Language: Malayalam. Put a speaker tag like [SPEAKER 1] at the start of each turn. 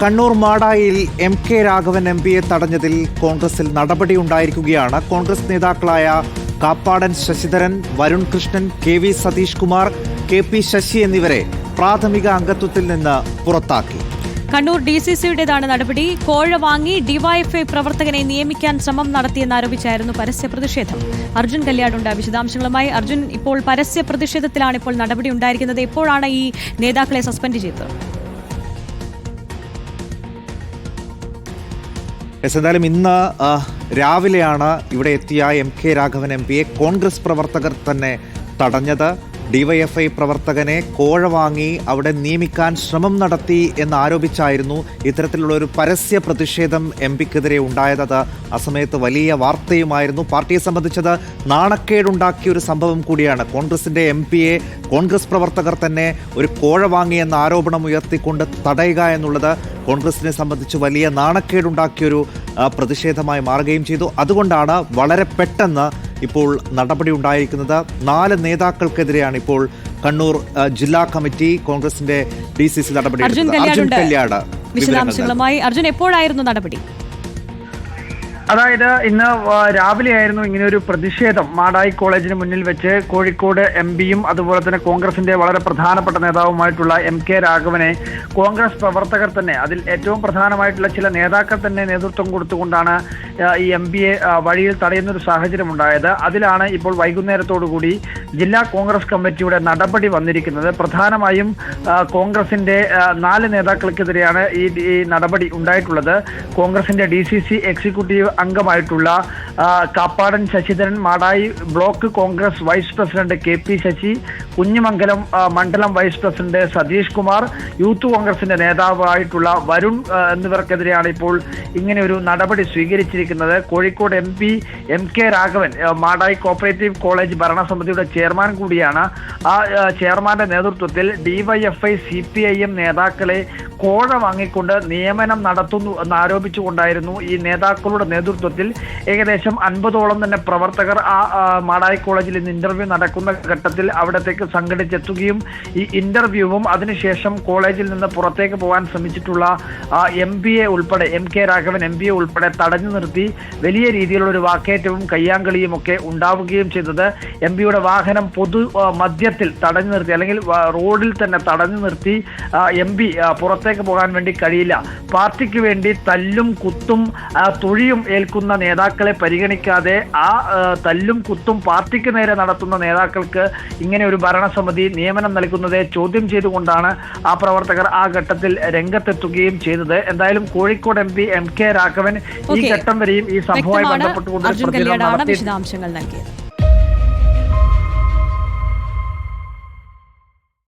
[SPEAKER 1] കണ്ണൂർ മാടായിൽ എം കെ രാഘവൻ എംപിയെ തടഞ്ഞതിൽ കോൺഗ്രസിൽ നടപടിയുണ്ടായിരിക്കുകയാണ്. കോൺഗ്രസ് നേതാക്കളായ Kappadan Sasidharan, Varun Krishnan, K V Satheesh Kumar, K P Sasi എന്നിവരെ പ്രാഥമിക അംഗത്വത്തിൽ നിന്ന് പുറത്താക്കി.
[SPEAKER 2] കണ്ണൂർ DCCയുടേതാണ് നടപടി. കോഴ വാങ്ങി ഡിവൈഎഫ്ഐ പ്രവർത്തകനെ നിയമിക്കാൻ ശ്രമം നടത്തിയെന്നാരോപിച്ചായിരുന്നു പരസ്യ പ്രതിഷേധം. അർജുൻ കല്യാടുണ്ട് വിശദാംശങ്ങളുമായി. അർജുൻ, ഇപ്പോൾ പരസ്യ പ്രതിഷേധത്തിലാണ് ഇപ്പോൾ നടപടി ഉണ്ടായിരിക്കുന്നത്. എപ്പോഴാണ് ഈ നേതാക്കളെ സസ്പെൻഡ് ചെയ്തത്?
[SPEAKER 1] എന്തായാലും ഇന്ന് രാവിലെയാണ് ഇവിടെ എത്തിയ എം കെ രാഘവൻ എംപിയെ കോൺഗ്രസ് പ്രവർത്തകർ തന്നെ തടഞ്ഞത്. ഡിവൈഎഫ്ഐ പ്രവർത്തകനെ കോഴ വാങ്ങി അവിടെ നിയമിക്കാൻ ശ്രമം നടത്തി എന്നാരോപിച്ചായിരുന്നു ഇത്തരത്തിലുള്ള ഒരു പരസ്യ പ്രതിഷേധം എംപിക്കെതിരെ ഉണ്ടായത്. ആ സമയത്ത് വലിയ വാർത്തയുമായിരുന്നു. പാർട്ടിയെ സംബന്ധിച്ചത് നാണക്കേടുണ്ടാക്കിയ ഒരു സംഭവം കൂടിയാണ്. കോൺഗ്രസിന്റെ എംപിയെ കോൺഗ്രസ് പ്രവർത്തകർ തന്നെ ഒരു കോഴ വാങ്ങി എന്ന ആരോപണം ഉയർത്തിക്കൊണ്ട് തടയുക എന്നുള്ളത് കോൺഗ്രസിനെ സംബന്ധിച്ച് വലിയ നാണക്കേടുണ്ടാക്കിയൊരു പ്രതിഷേധമായി മാറുകയും ചെയ്തു. അതുകൊണ്ടാണ് വളരെ പെട്ടെന്ന് ഇപ്പോൾ നടപടി ഉണ്ടായിരിക്കുന്നത്. 4 നേതാക്കൾക്കെതിരെയാണ് ഇപ്പോൾ കണ്ണൂർ ജില്ലാ കമ്മിറ്റി കോൺഗ്രസിന്റെ DCC നടപടി.
[SPEAKER 2] അർജുൻ കല്യാട് വിശദാംശങ്ങളുമായി. അർജുൻ, എപ്പോഴായിരുന്നു നടപടി?
[SPEAKER 3] അതായത് ഇന്ന് രാവിലെയായിരുന്നു ഇങ്ങനെ ഒരു പ്രതിഷേധം മാടായി കോളേജിന് മുന്നിൽ വെച്ച് കോഴിക്കോട് MPയും അതുപോലെ തന്നെ കോൺഗ്രസിന്റെ വളരെ പ്രധാനപ്പെട്ട നേതാവുമായിട്ടുള്ള എം കെ രാഘവനെ കോൺഗ്രസ് പ്രവർത്തകർ തന്നെ, അതിൽ ഏറ്റവും പ്രധാനമായിട്ടുള്ള ചില നേതാക്കൾ തന്നെ നേതൃത്വം കൊടുത്തുകൊണ്ടാണ് ഈ MPയെ വഴിയിൽ തടയുന്ന ഒരു സാഹചര്യം ഉണ്ടായത്. അതിലാണ് ഇപ്പോൾ വൈകുന്നേരത്തോടുകൂടി ജില്ലാ കോൺഗ്രസ് കമ്മിറ്റിയുടെ നടപടി വന്നിരിക്കുന്നത്. പ്രധാനമായും കോൺഗ്രസിന്റെ 4 നേതാക്കൾക്കെതിരെയാണ് ഈ നടപടി ഉണ്ടായിട്ടുള്ളത്. കോൺഗ്രസിന്റെ DCC എക്സിക്യൂട്ടീവ് അംഗമായിട്ടുള്ള Kappadan Sasidharan, Madayi block Congress vice president K P Sasi, Kunhimangalam മണ്ഡലം vice president Satheesh Kumar, youth കോൺഗ്രസിന്റെ നേതാവായിട്ടുള്ള വരുൺ എന്നിവർക്കെതിരെയാണ് ഇപ്പോൾ ഇങ്ങനെ ഒരു നടപടി സ്വീകരിച്ചിരിക്കുന്നത്. Kozhikode MP M K Raghavan Madayi cooperative college ഭരണസമിതിയുടെ ചെയർമാൻ കൂടിയാണ്. ആ ചെയർമാന്റെ നേതൃത്വത്തിൽ DYFI CPIM നേതാക്കളെ കോഴ വാങ്ങിക്കൊണ്ട് നിയമനം നടത്തുന്നു എന്നാരോപിച്ചുകൊണ്ടായിരുന്നു ഈ നേതാക്കളുടെ നേതൃത്വത്തിൽ ഏകദേശം 50ഓളം തന്നെ പ്രവർത്തകർ മാടായി കോളേജിൽ ഇന്ന് ഇന്റർവ്യൂ നടക്കുന്ന ഘട്ടത്തിൽ അവിടത്തേക്ക് സംഘടിച്ചെത്തുകയും ഈ ഇന്റർവ്യൂവും അതിനുശേഷം കോളേജിൽ നിന്ന് പുറത്തേക്ക് പോകാൻ ശ്രമിച്ചിട്ടുള്ള MPയെ ഉൾപ്പെടെ എം കെ രാഘവൻ MPയെ ഉൾപ്പെടെ തടഞ്ഞു നിർത്തി വലിയ രീതിയിലുള്ള ഒരു വാക്കേറ്റവും കയ്യാങ്കളിയും ഒക്കെ ഉണ്ടാവുകയും ചെയ്തത്. MPയുടെ വാഹനം പൊതു മധ്യത്തിൽ തടഞ്ഞു നിർത്തി, അല്ലെങ്കിൽ റോഡിൽ തന്നെ തടഞ്ഞു നിർത്തി MP പുറത്തേക്ക് പോകാൻ വേണ്ടി കഴിയില്ല. പാർട്ടിക്ക് വേണ്ടി തല്ലും കുത്തും തൊഴിയും ഏൽക്കുന്ന നേതാക്കളെ പരിഗണിക്കാതെ ആ തല്ലും കുത്തും പാർട്ടിക്ക് നേരെ നടത്തുന്ന നേതാക്കൾക്ക് ഇങ്ങനെ ഒരു ഭരണസമിതി നിയമനം നൽകുന്നതെ ചോദ്യം ചെയ്തുകൊണ്ടാണ് ആ പ്രവർത്തകർ ആ ഘട്ടത്തിൽ രംഗത്തെത്തുകയും ചെയ്തത്. എന്തായാലും Kozhikode MP M K Raghavan ഈ ഘട്ടം വരെയും ഈ സംഭവവുമായി ബന്ധപ്പെട്ടുകൊണ്ട്
[SPEAKER 2] വിശദാംശങ്ങൾ നൽകിയത്.